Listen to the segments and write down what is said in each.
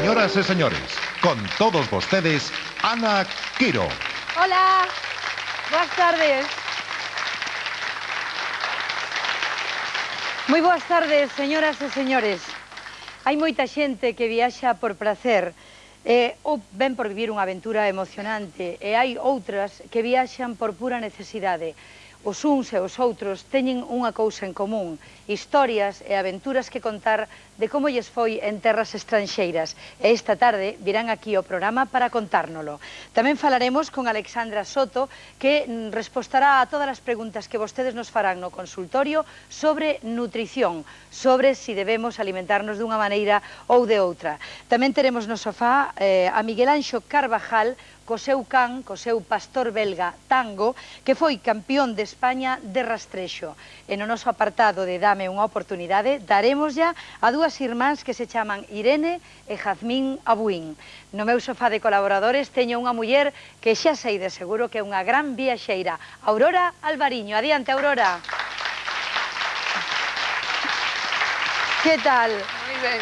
Señoras e señores, con todos vostedes, Ana Quiro. Hola, boas tardes. Moi boas tardes, señoras e señores. Hai moita xente que viaxa por placer ou ven por vivir unha aventura emocionante e hai outras que viaxan por pura necesidade. Os uns e os outros teñen unha cousa en común, historias e aventuras que contar de como lles foi en terras estranxeiras. E esta tarde virán aquí ao programa para contárnolo. Tamén falaremos con Alexandra Soto, que respostará a todas as preguntas que vostedes nos farán no consultorio sobre nutrición, sobre si debemos alimentarnos dunha maneira ou de outra. Tamén teremos no sofá a Miguel Anxo Carvajal, co seu can, co seu pastor belga Tango, que foi campeón de España de rastrexo. E no noso apartado de Dame unha oportunidade, daremos ya a dúas irmáns que se chaman Irene e Jazmín Abuín. No meu sofá de colaboradores teño unha muller que xa sei de seguro que é unha gran viaxeira, Aurora Alvariño. Adiante, Aurora. Que tal? Moi ben.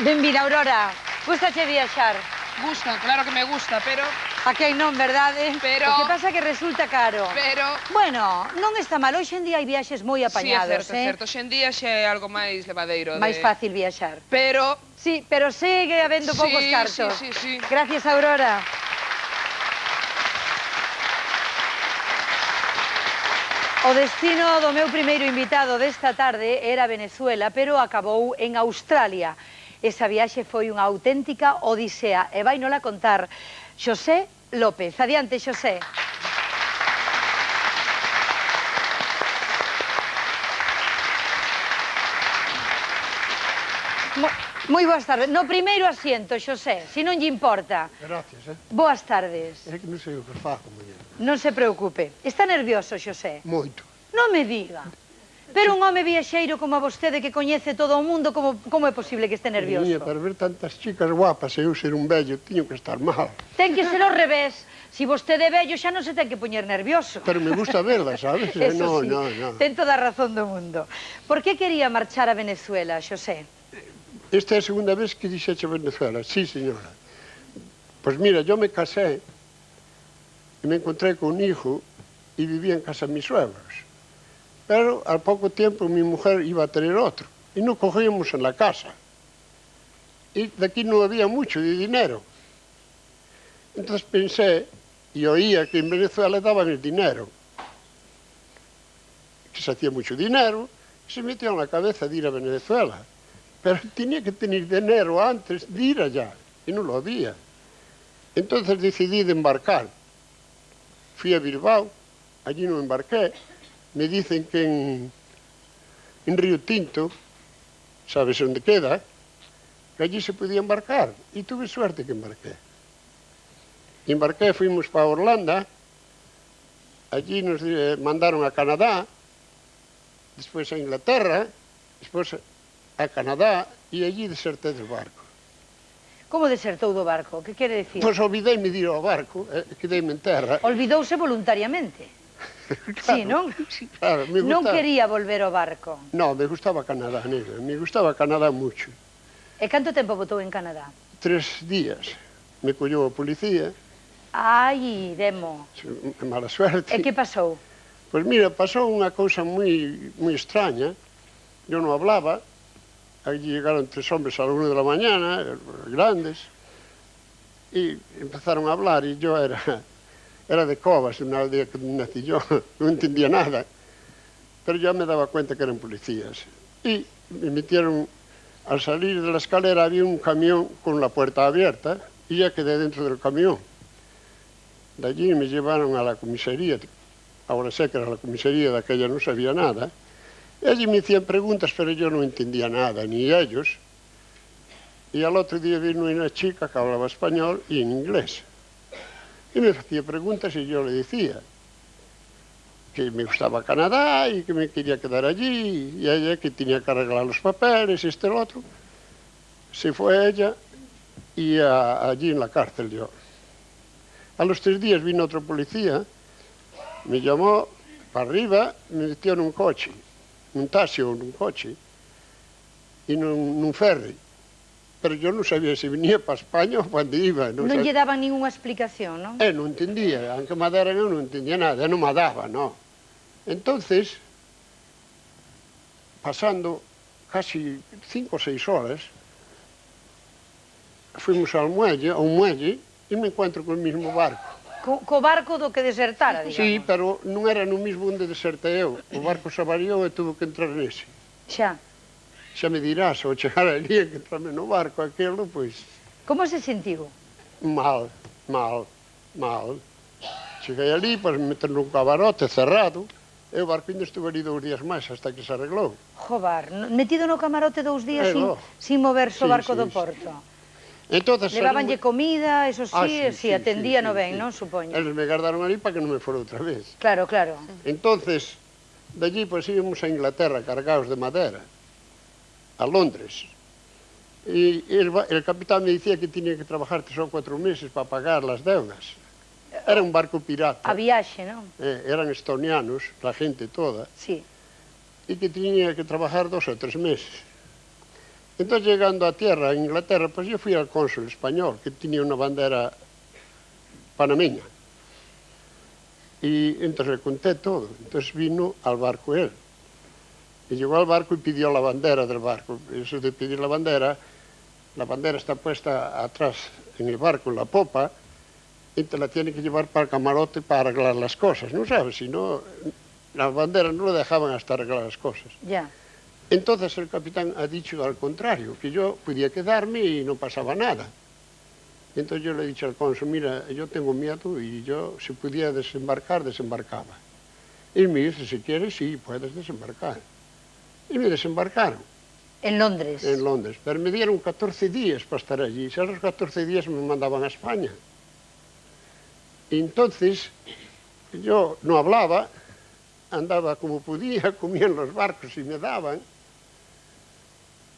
Benvida, Aurora. Gustache viaxar? Gusta, claro que me gusta, pero... Aquí hai non, verdade? Pero... O que pasa é que resulta caro. Pero... Bueno, non está mal. Hoxe en día hai viaxes moi apañados, Sí, é certo. Hoxe en día xa é algo máis levadeiro. Máis fácil viaxar. Pero... Sí, pero segue habendo poucos cartos. Sí. Gracias, Aurora. O destino do meu primeiro invitado desta tarde era Venezuela, pero acabou en Australia. Esa viaxe foi unha auténtica odisea e vai nola contar Xosé López. Adiante, Xosé. Moi boas tardes. No primeiro asiento, Xosé, se non lle importa. Gracias, Boas tardes. É que non sei o que fago, muller. Non se preocupe. Está nervioso, Xosé? Moito. Non me diga. Pero un home viaxeiro como a vostede que coñece todo o mundo, como é posible que este nervioso? Miña, para ver tantas chicas guapas e eu ser un vello, tiño que estar mal. Ten que ser ao revés. Si vostede é vello xa non se ten que poñer nervioso. Pero me gusta verlas, sabes? Eso sí, No. ten toda a razón do mundo. Por que quería marchar a Venezuela, Xosé? Esta é a segunda vez que dixeche Venezuela. Sí, señora. Pues mira, yo me casé e me encontré con un hijo e vivía en casa de mis suegros. Pero al poco tiempo mi mujer iba a tener otro y nos cogíamos en la casa. Y de aquí no había mucho de dinero. Entonces pensé y oía que en Venezuela daban el dinero, que se hacía mucho dinero, y se metió en la cabeza de ir a Venezuela. Pero tenía que tener dinero antes de ir allá, y no lo había. Entonces decidí de embarcar. Fui a Bilbao, allí no embarqué. Me dicen que en Río Tinto, ¿sabes dónde queda? Que allí se podía embarcar. Y tuve suerte que embarqué. Embarqué, fuimos para Orlando. Allí nos mandaron a Canadá, después a Inglaterra, después a Canadá, y allí deserté del barco. Como desertou do barco? Que quere decir? Pois olvidei-me de ir ao barco, quedei-me en terra. Olvidouse voluntariamente. Claro, Sí, non? Sí, claro, me Non gustaba. quería volver ao barco. No, me gustaba Canadá, nena. Me gustaba Canadá mucho. E canto tempo botou en Canadá? 3 días. Me collou a policía, Ai, demo. que mala suerte. E que pasou? Pois mira, pasou unha cousa moi extraña. Eu non hablaba. Allí llegaron 3 hombres a la 1 de la mañana, grandes, y empezaron a hablar, y yo era de Cobas, una aldea que nací yo, no entendía nada, pero ya me daba cuenta que eran policías. Y me metieron, al salir de la escalera había un camión con la puerta abierta, y ya quedé dentro del camión. De allí me llevaron a la comisaría, ahora sé que era la comisaría, de aquella no sabía nada. Y allí me hacían preguntas, pero yo no entendía nada, ni ellos. Y al otro día vino una chica que hablaba español y en inglés. Y me hacía preguntas y yo le decía que me gustaba Canadá y que me quería quedar allí. Y ella que tenía que arreglar los papeles, el otro. Se fue ella y allí en la cárcel yo. A los 3 días vino otro policía, me llamó para arriba, me metió en un coche. Un taxi ou nun coche, e nun ferry. pero yo non sabía se venía para España ou para onde iba. Non lle daban ninguna explicación, non? Non entendía, aunque me deran eu non entendía nada, non me daba, non. Entonces, pasando casi 5 ou 6 horas, fuimos a un muelle, e me encuentro con o mismo barco. Co barco do que desertara, digamos. Sí, pero non era no mismo onde desertei eu. O barco se avariou e tuve que entrar nese. Xa. Xa me dirás, ao chegar ali e que entrame no barco aquilo, pois... Como se sentiu? Mal. Cheguei ali, pois me meter nun camarote cerrado, e o barco ainda estuve ali 2 días máis, hasta que se arreglou. Jobar, metido no camarote 2 días sin moverse o barco do porto. Entonces, levábanlle comida, eso sí, atendíano ben, non, supoño? Eles me guardaron ali para que non me fora outra vez. Claro. Entonces, de allí, pois, íbamos a Inglaterra, cargados de madera, a Londres. Y el capitán me decía que tenía que trabajar 3 ou 4 meses para pagar las deudas. Era un barco pirata. A viaxe, non? Eran estonianos, la gente toda. Sí. Y que tenía que trabajar 2 ou 3 meses. Entonces, llegando a tierra, en Inglaterra, pues yo fui al cónsul español, que tenía una bandera panameña. Y entonces le conté todo. Entonces vino al barco él. Y llegó al barco y pidió la bandera del barco. Eso de pedir la bandera está puesta atrás en el barco, en la popa, y te la tiene que llevar para el camarote para arreglar las cosas, ¿no sabes? Si no, las banderas no lo dejaban hasta arreglar las cosas. Ya. Entonces el capitán ha dicho al contrario, que yo podía quedarme y no pasaba nada. Entonces yo le he dicho al cónsul, mira, yo tengo miedo y yo, si pudiera desembarcar, desembarcaba. Y me dice, si quieres, sí, puedes desembarcar. Y me desembarcaron. En Londres. En Londres, pero me dieron 14 días para estar allí. Si a los 14 días me mandaban a España. Y entonces, yo no hablaba, andaba como podía, comía en los barcos y me daban.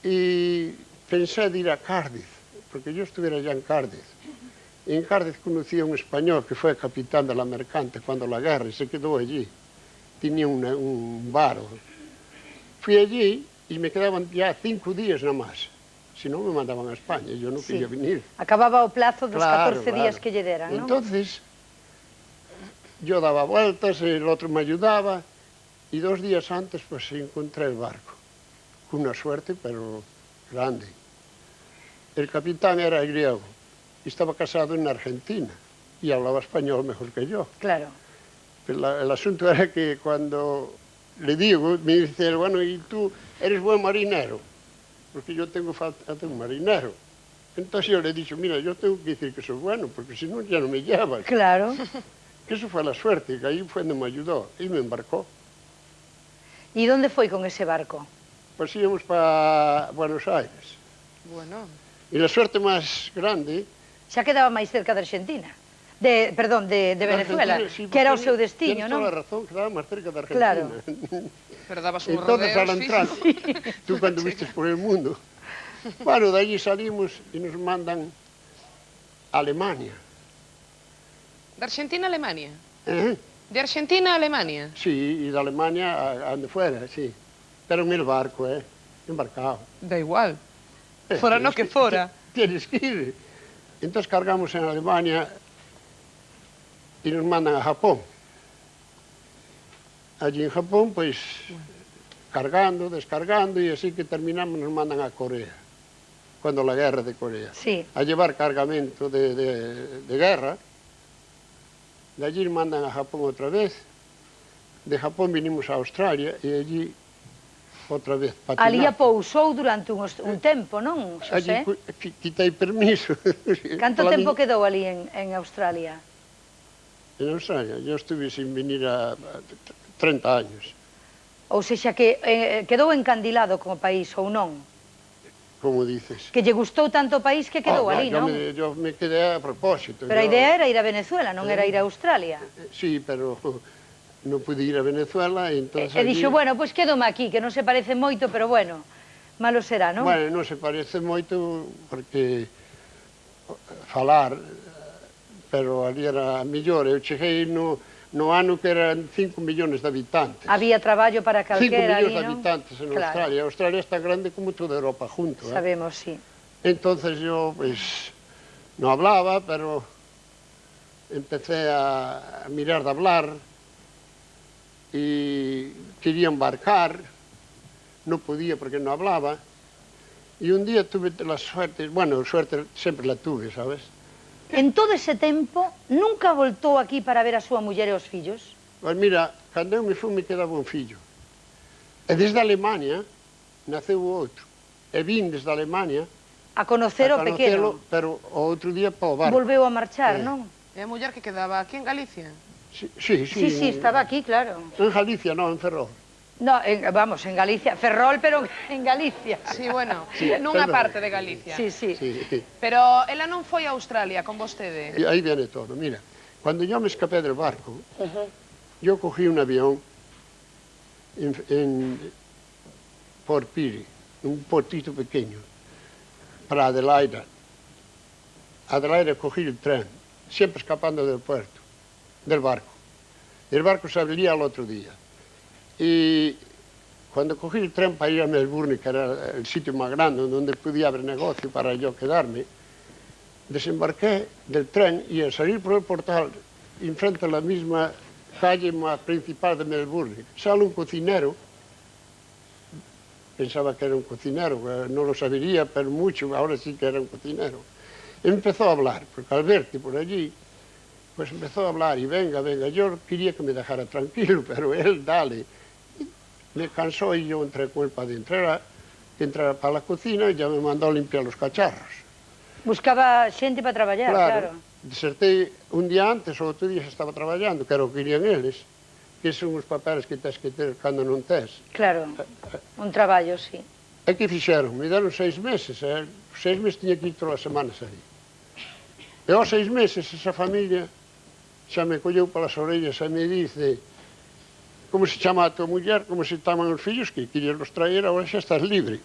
Y pensé de ir a Cádiz, porque yo estuviera ya en Cádiz. Y en Cádiz conocí a un español que fue capitán de la mercante cuando la guerra y se quedó allí. Tenía un bar. Fui allí y me quedaban ya 5 días nada más. Si no, me mandaban a España, yo no quería venir. Acababa o plazo dos 14 días que lle deran, ¿no? Entonces, yo daba vueltas, el otro me ayudaba, y 2 días antes, pues, encontré el barco. Con una suerte, pero grande. El capitán era griego, y estaba casado en Argentina, y hablaba español mejor que yo. Claro. Pero el asunto era que cuando le digo, me dice, bueno, ¿y tú eres buen marinero? Porque yo tengo falta de un marinero. Entonces yo le he dicho, mira, yo tengo que decir que soy bueno, porque si no ya no me llevan. Claro. Que eso fue la suerte, que ahí fue donde me ayudó, y me embarcó. ¿Y dónde foi con ese barco? Pues íbamos para Buenos Aires. Bueno. Y la suerte más grande... Xa quedaba máis cerca de Argentina. Perdón, de Venezuela, sí, que era o seu destiño, non? Tienes toda la razón, quedaba más cerca de Argentina. Claro. Pero dabas un Entonces, rodeo, al entrar, tú cuando vistes por el mundo, bueno, de allí salimos y nos mandan a Alemania. De Argentina a Alemania? ¿Eh? De Argentina a Alemania? Sí, y de Alemania a donde fuera, sí. Pero en el barco, embarcado. Da igual. Fora no que fora. Tienes que ir. Entonces cargamos en Alemania y nos mandan a Japón. Allí en Japón, pues, cargando, descargando, y así que terminamos, nos mandan a Corea, cuando la guerra de Corea. Sí. A llevar cargamento de guerra. De allí nos mandan a Japón otra vez. De Japón vinimos a Australia y allí outra vez patinaje. Ali apousou durante un tempo, non, Xosé? Allí quitei permiso. Canto tempo quedou ali en Australia? En Australia, yo estuve sin venir a 30 años. Ou sexa, que quedou encandilado como país, ou non? Como dices. Que lle gustou tanto o país que quedou ali, non? Yo me quedé a propósito. Pero a idea era ir a Venezuela, non era ir a Australia. Sí, pero non pude ir a Venezuela, e entonces... E dixo, bueno, pois quedome aquí, que non se parece moito, pero bueno, malo será, non? Bueno, non se parece moito, porque falar, pero ali era mellor. Eu cheguei no ano que eran 5 millóns de habitantes. Había traballo para calquera ali, 5 millóns de habitantes en Australia. Australia está grande como toda Europa junto. Sabemos, sí. Entonces yo, pues, no hablaba, pero empecé a mirar de hablar y quería embarcar, no podía porque no hablaba. Y un día tuve la suerte, bueno, suerte sempre la tuve, sabes? En todo ese tempo, nunca voltou aquí para ver a súa muller e os fillos? Pois mira, cando eu me fui me quedaba un fillo. E desde Alemania naceu o outro. E vin desde Alemania A conocer o pequeno. pero o outro día para o barco. Volveu a marchar, non? E a muller que quedaba aquí en Galicia? Sí, Sí, estaba aquí, claro. En Galicia, non, en Ferrol. No, vamos, en Galicia. Ferrol, pero en Galicia. Sí, bueno, Sí, nunha perdón. parte de Galicia. Sí, sí. Sí. Pero ela non foi a Australia con vostede? Y ahí viene todo. Mira, cuando yo me escapé del barco, yo cogí un avión en Port Pirie, un portito pequeño, para Adelaida. Adelaida cogí el tren, siempre escapando del puerto, del barco. Y el barco se abría al otro día. Y cuando cogí el tren para ir a Melbourne, que era el sitio más grande donde podía haber negocio para yo quedarme, desembarqué del tren y al salir por el portal, enfrente a la misma calle más principal de Melbourne, sale un cocinero. Pensaba que era un cocinero, no lo sabería, pero mucho, ahora sí que era un cocinero. Empezó a hablar, porque al verte por allí, pues empezó a hablar y venga, yo quería que me dejara tranquilo, pero él dale. Me cansó y yo entré con él para adentro, entrara para la cocina y ya me mandó a limpiar los cacharros. Buscaba xente para traballar, claro. Desertei un día antes, o outro día xa estaba traballando, que era o que querían eles, que son os papeles que tens que ter cando non tes. Claro, un traballo, sí. E que fixeron? Me deron 6 meses, 6 meses tiña que ir todas as semanas aí. E aos 6 meses esa familia xa me colleu polas orellas e me dice: como se chama a tua muller, como se chaman os fillos, que querían los traer, agora xa estás libre.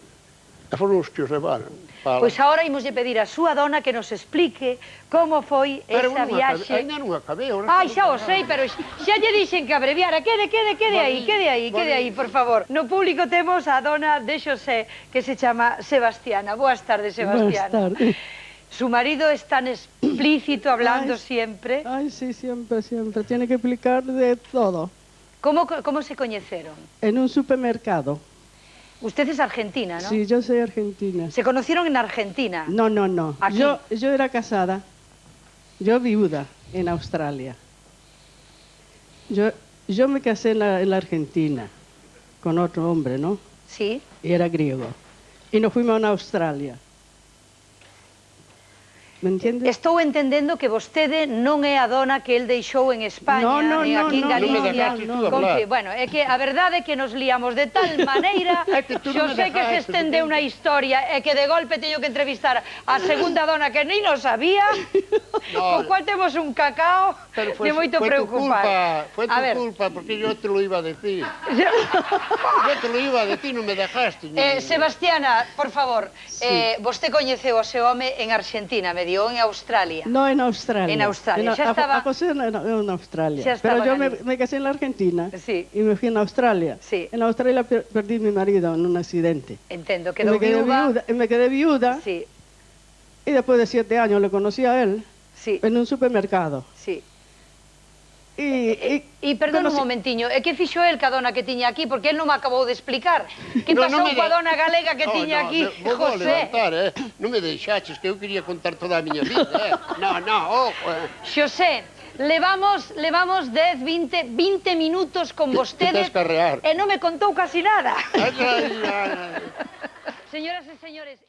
E foron os que os levaron. Pois agora imos pedir a súa dona que nos explique como foi esa viaxe. Ainda non acabei. Ai, xa o sei, pero xa lle dixen que abreviara. Quede aí, por favor. No público temos a dona de Xosé, que se chama Sebastiana. Boas tardes, Sebastiana. Buenas tardes. Su marido es tan explícito, hablando siempre. Ay, sí, siempre. Tiene que explicar de todo. ¿Cómo se conoceron? En un supermercado. Usted es argentina, ¿no? Sí, yo soy argentina. ¿Se conocieron en Argentina? No. Aquí. Yo era casada, yo viuda en Australia. Yo me casé en la Argentina con otro hombre, ¿no? Sí. Y era griego. Y nos fuimos a Australia. Me entiendes? Estou entendendo que vostede non é a dona que el deixou en España, nin aquí en Galicia. Bueno, é que a verdade é que nos liamos de tal maneira, xo sei que se estendeu unha historia e que de golpe teño que entrevistar a segunda dona que ni lo sabía, con cual temos un cacao de moito preocupar. Fue tu culpa, porque yo te lo iba a decir. Yo te lo iba a decir, non me dejaste. Sebastiana, por favor, vostede coñeceu o seu home en Argentina, me dio en Australia. No, en Australia. En Australia, xa estaba... A coser en Australia. Xa estaba Pero yo me casé en la Argentina. Sí. Y me fui en Australia. Sí. En Australia perdí mi marido en un accidente. Entiendo, quedó viuda. Me quedé viuda. Sí. Y después de 7 años le conocí a él. Sí. En un supermercado. Sí. E perdón un momentiño, e que fixo el ca dona que tiña aquí? Porque el non me acabou de explicar. Que pasou coa dona galega que tiña aquí, José? Non me deixaches, que eu quería contar toda a miña vida. Xosé, levamos 10, 20 minutos con vostedes e non me contou casi nada. Señoras e señores...